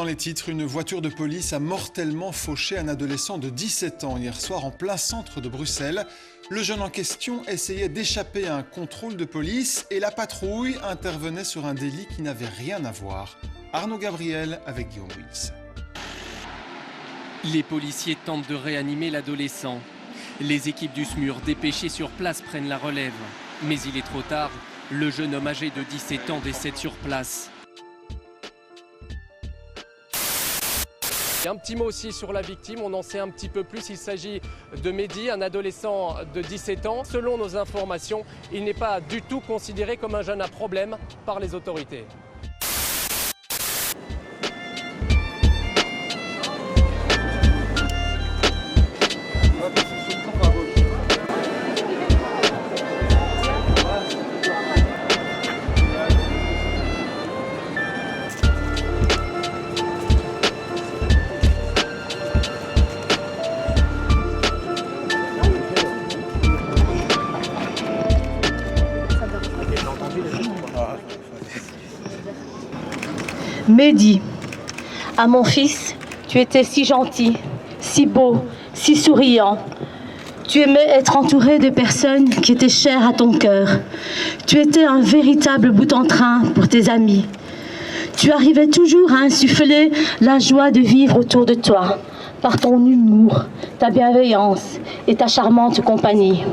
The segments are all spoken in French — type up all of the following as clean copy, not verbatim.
dans les titres, une voiture de police a mortellement fauché un adolescent de 17 ans hier soir en plein centre de Bruxelles. Le jeune en question essayait d'échapper à un contrôle de police et la patrouille intervenait sur un délit qui n'avait rien à voir. Arnaud Gabriel avec Guillaume Wills. Les policiers tentent de réanimer l'adolescent. Les équipes du SMUR dépêchées sur place prennent la relève. Mais il est trop tard, le jeune homme âgé de 17 ans décède sur place. Un petit mot aussi sur la victime, on en sait un petit peu plus. Il s'agit de Mehdi, un adolescent de 17 ans. Selon nos informations, il n'est pas du tout considéré comme un jeune à problème par les autorités. Mehdi, à mon fils, tu étais si gentil, si beau, si souriant. Tu aimais être entouré de personnes qui étaient chères à ton cœur. Tu étais un véritable bout en train pour tes amis. Tu arrivais toujours à insuffler la joie de vivre autour de toi, par ton humour, ta bienveillance et ta charmante compagnie.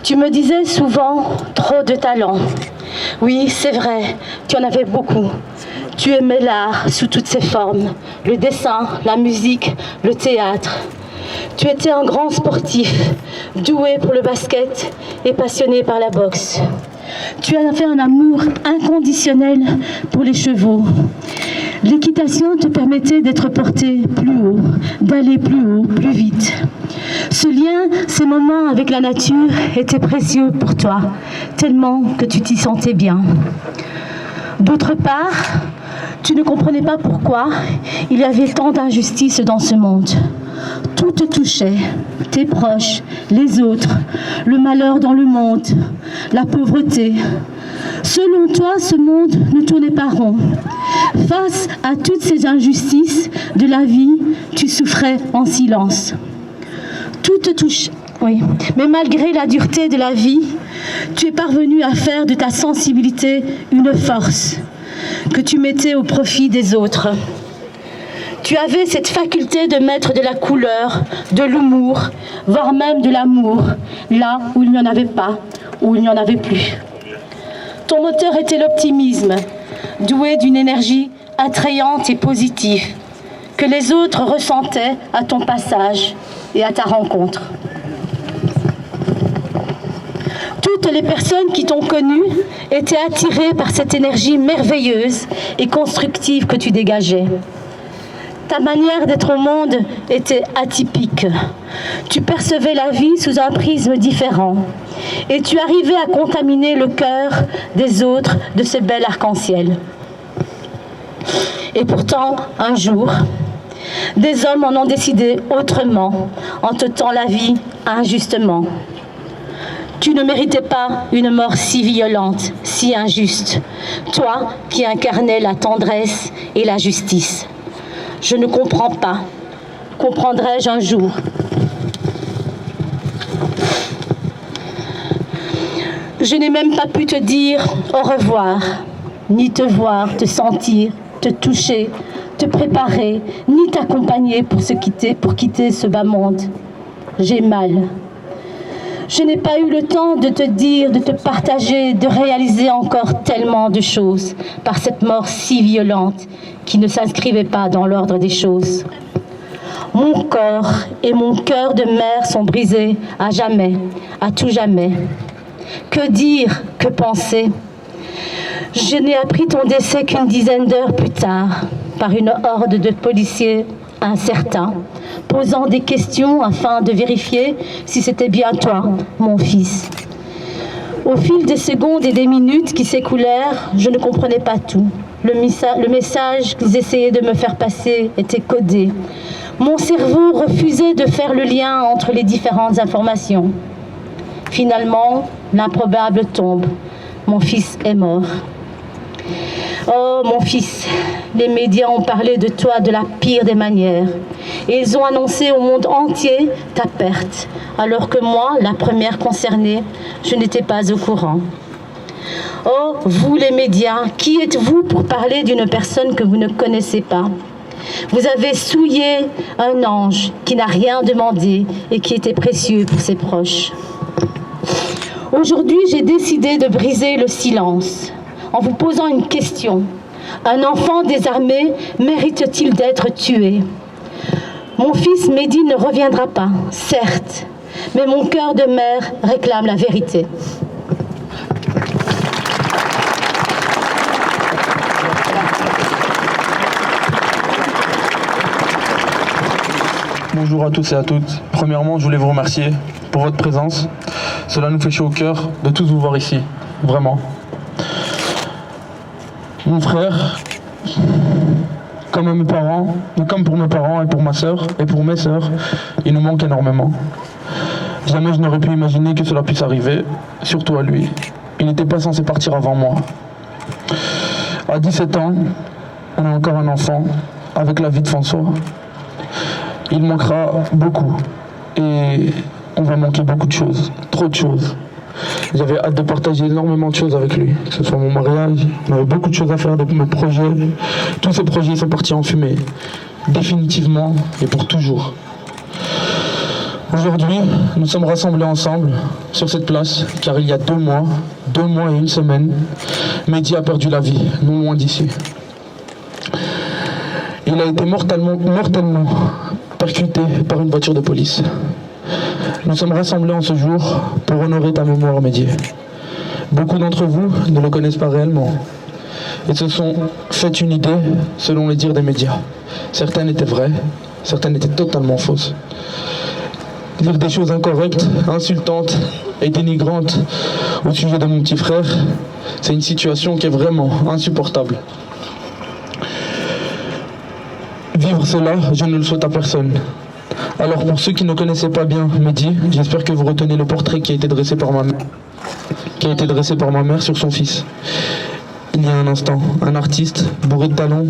Tu me disais souvent trop de talent. Oui, c'est vrai, tu en avais beaucoup. Tu aimais l'art sous toutes ses formes, le dessin, la musique, le théâtre. Tu étais un grand sportif, doué pour le basket et passionné par la boxe. Tu avais un amour inconditionnel pour les chevaux. L'équitation te permettait d'être porté plus haut, d'aller plus haut, plus vite. Ce lien, ces moments avec la nature étaient précieux pour toi, tellement que tu t'y sentais bien. D'autre part, tu ne comprenais pas pourquoi il y avait tant d'injustice dans ce monde. Tout te touchait, tes proches, les autres, le malheur dans le monde, la pauvreté. Selon toi, ce monde ne tournait pas rond. Face à toutes ces injustices de la vie, tu souffrais en silence. Tout te touche, oui. Mais malgré la dureté de la vie, tu es parvenu à faire de ta sensibilité une force que tu mettais au profit des autres. Tu avais cette faculté de mettre de la couleur, de l'humour, voire même de l'amour, là où il n'y en avait pas, où il n'y en avait plus. Ton moteur était l'optimisme, doué d'une énergie attrayante et positive, que les autres ressentaient à ton passage et à ta rencontre. Toutes les personnes qui t'ont connu étaient attirées par cette énergie merveilleuse et constructive que tu dégageais. Ta manière d'être au monde était atypique. Tu percevais la vie sous un prisme différent et tu arrivais à contaminer le cœur des autres de ce bel arc-en-ciel. Et pourtant, un jour, des hommes en ont décidé autrement, en t'ôtant la vie injustement. Tu ne méritais pas une mort si violente, si injuste, toi qui incarnais la tendresse et la justice. Je ne comprends pas. Comprendrai-je un jour? Je n'ai même pas pu te dire au revoir, ni te voir, te sentir, te toucher, te préparer, ni t'accompagner pour quitter ce bas monde. J'ai mal. Je n'ai pas eu le temps de te dire, de te partager, de réaliser encore tellement de choses par cette mort si violente qui ne s'inscrivait pas dans l'ordre des choses. Mon corps et mon cœur de mère sont brisés à jamais, à tout jamais. Que dire, que penser? Je n'ai appris ton décès qu'une dizaine d'heures plus tard, par une horde de policiers incertains, posant des questions afin de vérifier si c'était bien toi, mon fils. Au fil des secondes et des minutes qui s'écoulèrent, je ne comprenais pas tout. Le message qu'ils essayaient de me faire passer était codé. Mon cerveau refusait de faire le lien entre les différentes informations. Finalement, l'improbable tombe. Mon fils est mort. Oh mon fils, les médias ont parlé de toi de la pire des manières. Et ils ont annoncé au monde entier ta perte, alors que moi, la première concernée, je n'étais pas au courant. Oh, vous les médias, qui êtes-vous pour parler d'une personne que vous ne connaissez pas? Vous avez souillé un ange qui n'a rien demandé et qui était précieux pour ses proches. Aujourd'hui, j'ai décidé de briser le silence en vous posant une question. Un enfant désarmé mérite-t-il d'être tué? Mon fils Mehdi ne reviendra pas, certes, mais mon cœur de mère réclame la vérité. Bonjour à tous et à toutes. Premièrement, je voulais vous remercier pour votre présence. Cela nous fait chaud au cœur de tous vous voir ici, vraiment. Mon frère, comme mes parents, comme pour mes parents et pour ma sœur et pour mes sœurs, il nous manque énormément. Jamais je n'aurais pu imaginer que cela puisse arriver, surtout à lui. Il n'était pas censé partir avant moi. À 17 ans, on a encore un enfant avec la vie de François. Il manquera beaucoup et on va manquer beaucoup de choses, trop de choses. J'avais hâte de partager énormément de choses avec lui, que ce soit mon mariage, on avait beaucoup de choses à faire, de mes projets. Tous ces projets sont partis en fumée, définitivement et pour toujours. Aujourd'hui, nous sommes rassemblés ensemble sur cette place, car il y a 2 mois et 1 semaine, Mehdi a perdu la vie, non loin d'ici. Il a été mortellement percuté par une voiture de police. Nous sommes rassemblés en ce jour pour honorer ta mémoire, Mehdi. Beaucoup d'entre vous ne le connaissent pas réellement et se sont fait une idée selon les dires des médias. Certaines étaient vraies, certaines étaient totalement fausses. Dire des choses incorrectes, insultantes et dénigrantes au sujet de mon petit frère, c'est une situation qui est vraiment insupportable. Vivre cela, je ne le souhaite à personne. Alors pour ceux qui ne connaissaient pas bien Mehdi, j'espère que vous retenez le portrait qui a été dressé par ma mère, sur son fils. Il y a un instant, un artiste bourré de talent,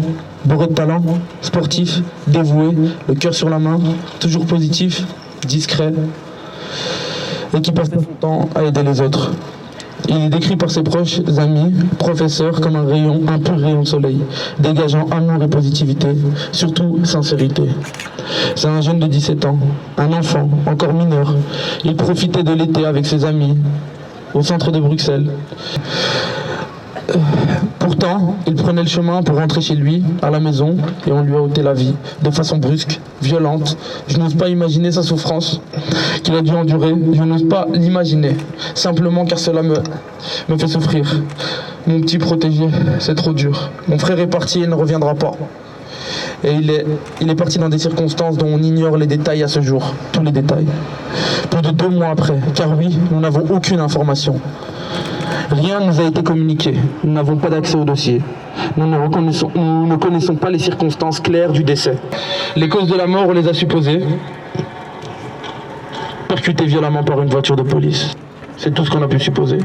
sportif, dévoué, le cœur sur la main, toujours positif, discret, et qui passe son temps à aider les autres. Il est décrit par ses proches amis, professeurs, comme un pur rayon de soleil, dégageant amour et positivité, surtout sincérité. C'est un jeune de 17 ans, un enfant, encore mineur. Il profitait de l'été avec ses amis, au centre de Bruxelles. Pourtant, il prenait le chemin pour rentrer chez lui, à la maison, et on lui a ôté la vie, de façon brusque, violente. Je n'ose pas imaginer sa souffrance qu'il a dû endurer, je n'ose pas l'imaginer, simplement car cela me fait souffrir. Mon petit protégé, c'est trop dur. Mon frère est parti et ne reviendra pas. Et il est parti dans des circonstances dont on ignore les détails à ce jour, tous les détails. Plus de 2 mois après, car oui, nous n'avons aucune information. Rien ne nous a été communiqué, nous n'avons pas d'accès au dossier. Nous ne connaissons pas les circonstances claires du décès. Les causes de la mort, on les a supposées. Percuté violemment par une voiture de police. C'est tout ce qu'on a pu supposer.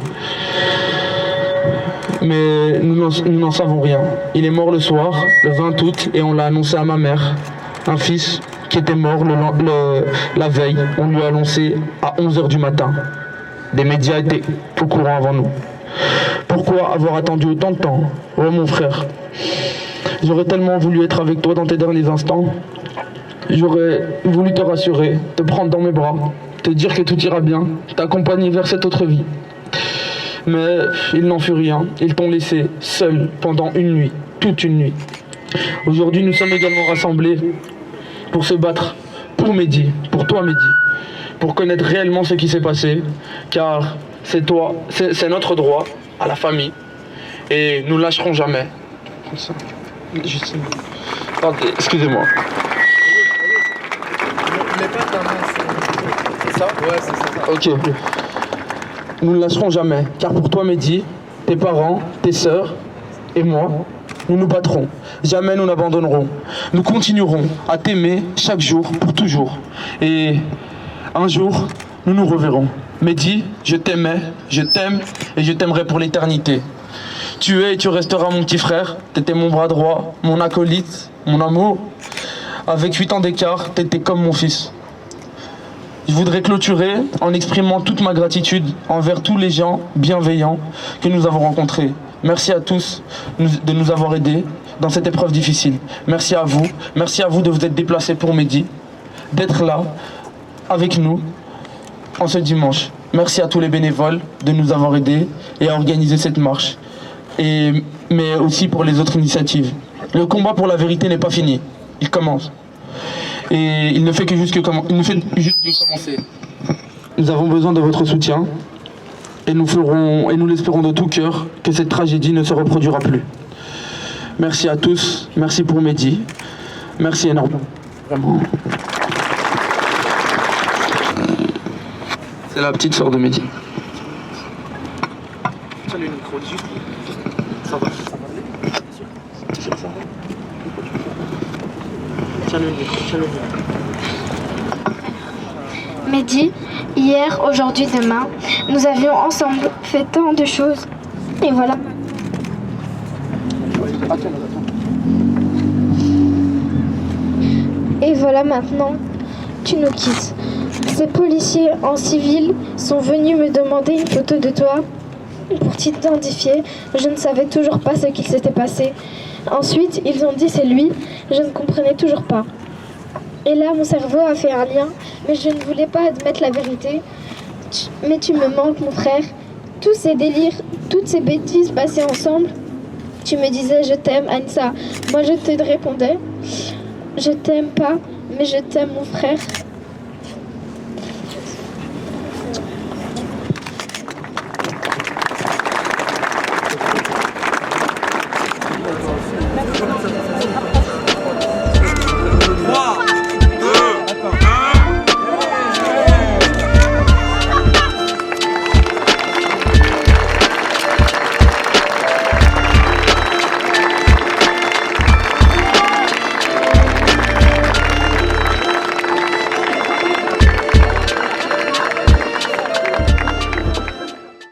Mais nous n'en savons rien. Il est mort le soir, le 20 août, et on l'a annoncé à ma mère. Un fils qui était mort la veille, on lui a annoncé à 11h du matin. Des médias étaient au courant avant nous. Pourquoi avoir attendu autant de temps? Oh mon frère, j'aurais tellement voulu être avec toi dans tes derniers instants. J'aurais voulu te rassurer, te prendre dans mes bras, te dire que tout ira bien, t'accompagner vers cette autre vie. Mais il n'en fut rien, ils t'ont laissé seul pendant une nuit, toute une nuit. Aujourd'hui, nous sommes également rassemblés pour se battre pour Mehdi, pour toi Mehdi, pour connaître réellement ce qui s'est passé, car c'est notre droit à la famille et nous lâcherons jamais. Juste... Attendez, excusez-moi. C'est ça? Ouais, c'est ça. Ok. Nous ne lâcherons jamais, car pour toi Mehdi, tes parents, tes sœurs et moi, nous nous battrons. Jamais nous n'abandonnerons. Nous continuerons à t'aimer chaque jour pour toujours. Et un jour, nous nous reverrons. Mehdi, je t'aimais, je t'aime et je t'aimerai pour l'éternité. Tu es et tu resteras mon petit frère. T'étais mon bras droit, mon acolyte, mon amour. Avec 8 ans d'écart, t'étais comme mon fils. Je voudrais clôturer en exprimant toute ma gratitude envers tous les gens bienveillants que nous avons rencontrés. Merci à tous de nous avoir aidés dans cette épreuve difficile. Merci à vous de vous être déplacés pour Mehdi, d'être là avec nous en ce dimanche. Merci à tous les bénévoles de nous avoir aidés et à organiser cette marche, mais aussi pour les autres initiatives. Le combat pour la vérité n'est pas fini, il commence. Et il ne fait que juste commencer. Nous avons besoin de votre soutien et nous l'espérons de tout cœur que cette tragédie ne se reproduira plus. Merci à tous, merci pour Mehdi, merci énormément. Vraiment. C'est la petite sœur de Mehdi. Tiens le micro, juste. Ça va. Tiens le micro. Mehdi, hier, aujourd'hui, demain, nous avions ensemble fait tant de choses. Et voilà. Et voilà maintenant, tu nous quittes. Ces policiers en civil sont venus me demander une photo de toi pour t'identifier. Je ne savais toujours pas ce qu'il s'était passé. Ensuite, ils ont dit c'est lui. Je ne comprenais toujours pas. Et là, mon cerveau a fait un lien, mais je ne voulais pas admettre la vérité. Mais tu me manques, mon frère. Tous ces délires, toutes ces bêtises passées ensemble. Tu me disais je t'aime, Anissa. Moi, je te répondais je t'aime pas, mais je t'aime, mon frère.